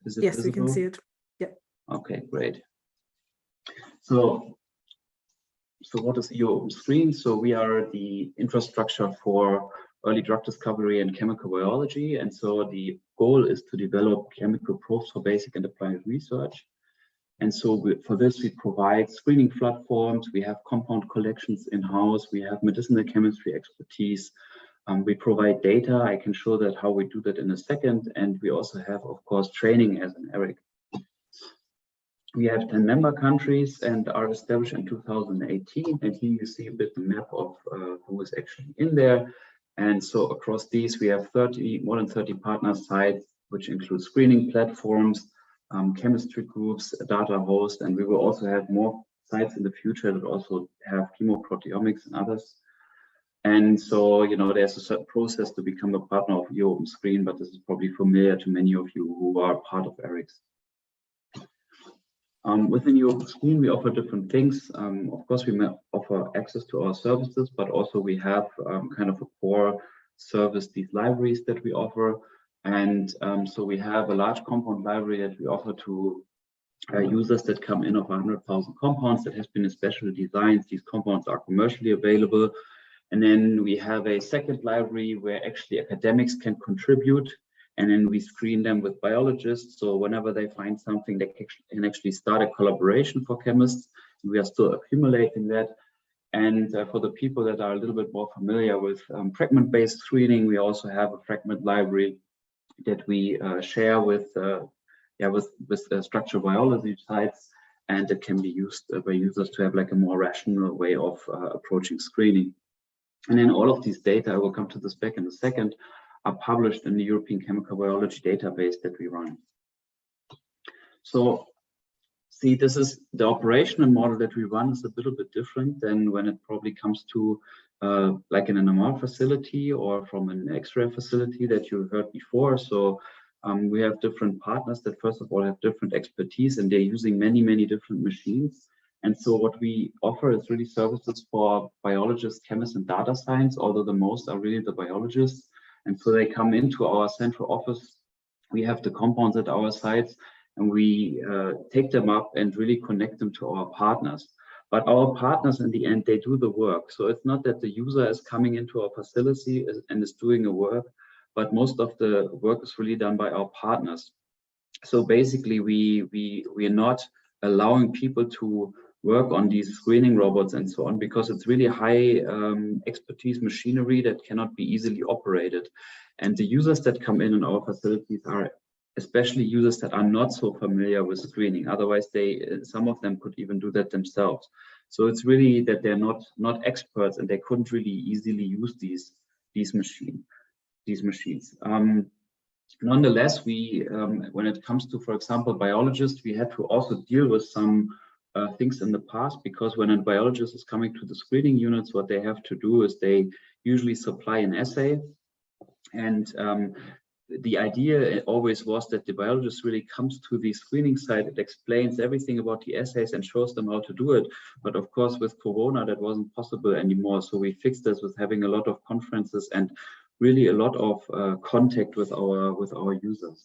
Is it yes, visible? we can see it. Yeah. Okay, great. So what is EU-Openscreen? So we are the infrastructure for early drug discovery and chemical biology. And so the goal is to develop chemical probes for basic and applied research. And so for this, we provide screening platforms. We have compound collections in-house. We have medicinal chemistry expertise. We provide data. I can show that how we do that in a second. And we also have, of course, training as an ERIC. We have 10 member countries and are established in 2018. And here you see a bit the map of who is actually in there. And so across these, we have more than 30 partner sites, which include screening platforms, chemistry groups, data hosts, and we will also have more sites in the future that also have chemoproteomics and others. And so, you know, there's a certain process to become a partner of EU-Openscreen, but this is probably familiar to many of you who are part of ERICS. Within EU-Openscreen, we offer different things. Of course, we may offer access to our services, but also we have kind of a core service, these libraries that we offer. And so we have a large compound library that we offer to users that come in of 100,000 compounds that has been especially designed. These compounds are commercially available. And then we have a second library where actually academics can contribute. And then we screen them with biologists. So whenever they find something, they can actually start a collaboration for chemists. We are still accumulating that. And for the people that are a little bit more familiar with fragment-based screening, we also have a fragment library that we share with structural biology sites, and it can be used by users to have like a more rational way of approaching screening. And then all of these data, I will come to this back in a second, are published in the European Chemical Biology database that we run. So see, this is the operational model that we run is a little bit different than when it probably comes to like in an NMR facility or from an X-ray facility that you heard before. So we have different partners that first of all have different expertise, and they're using many, many different machines. And so what we offer is really services for biologists, chemists, and data science, although the most are really the biologists. And so they come into our central office. We have the compounds at our sites, and we take them up and really connect them to our partners. But our partners, in the end, they do the work. So it's not that the user is coming into our facility and is doing the work, but most of the work is really done by our partners. So basically, we are not allowing people to work on these screening robots and so on, because it's really high expertise machinery that cannot be easily operated. And the users that come in our facilities are especially users that are not so familiar with screening. Otherwise, some of them could even do that themselves. So it's really that they're not experts, and they couldn't really easily use these machines. Nonetheless, we when it comes to, for example, biologists, we had to also deal with some things in the past, because when a biologist is coming to the screening units, what they have to do is they usually supply an assay. And the idea always was that the biologist really comes to the screening site, it explains everything about the assays and shows them how to do it. But of course, with Corona, that wasn't possible anymore. So we fixed this with having a lot of conferences and really a lot of contact with our users.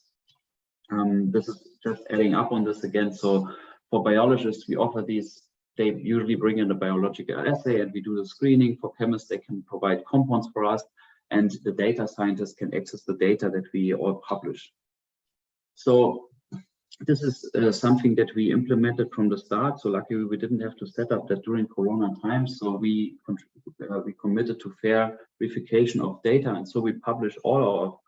This is just adding up on this again. So for biologists, we offer these. They usually bring in a biological assay, and we do the screening. For chemists, they can provide compounds for us, and the data scientists can access the data that we all publish. So this is something that we implemented from the start. So luckily, we didn't have to set up that during Corona times. So we committed to fair verification of data, and so we publish all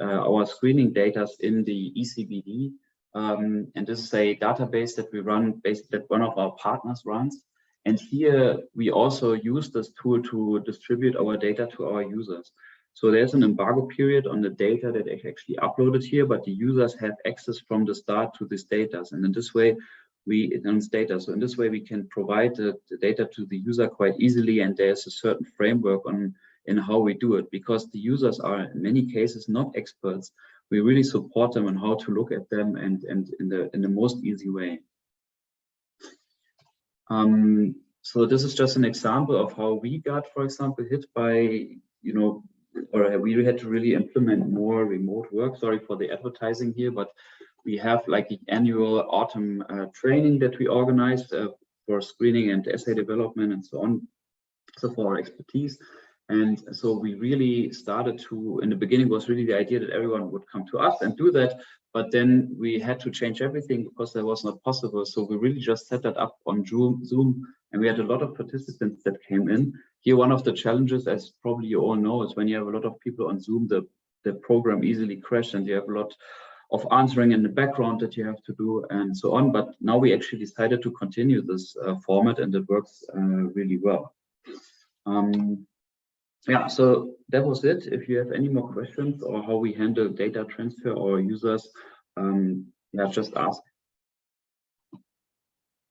our screening data in the ECBD. And this is a database that we run, that one of our partners runs. And here we also use this tool to distribute our data to our users. So there's an embargo period on the data that is actually uploaded here, but the users have access from the start to this data. And in this way, So in this way, we can provide the data to the user quite easily. And there's a certain framework in how we do it, because the users are in many cases not experts. We really support them on how to look at them and in the most easy way. So this is just an example of how we got, for example, hit by, or we had to really implement more remote work. Sorry for the advertising here, but we have like the annual autumn training that we organized for screening and assay development and so on, so for our expertise. And so we really started to, in the beginning was really the idea that everyone would come to us and do that, but then we had to change everything because that was not possible. So we really just set that up on Zoom, and we had a lot of participants that came in. Here, one of the challenges, as probably you all know, is when you have a lot of people on Zoom, the program easily crashes and you have a lot of answering in the background that you have to do and so on. But now we actually decided to continue this format, and it works really well. Yeah, so that was it. If you have any more questions or how we handle data transfer or users, yeah, just ask.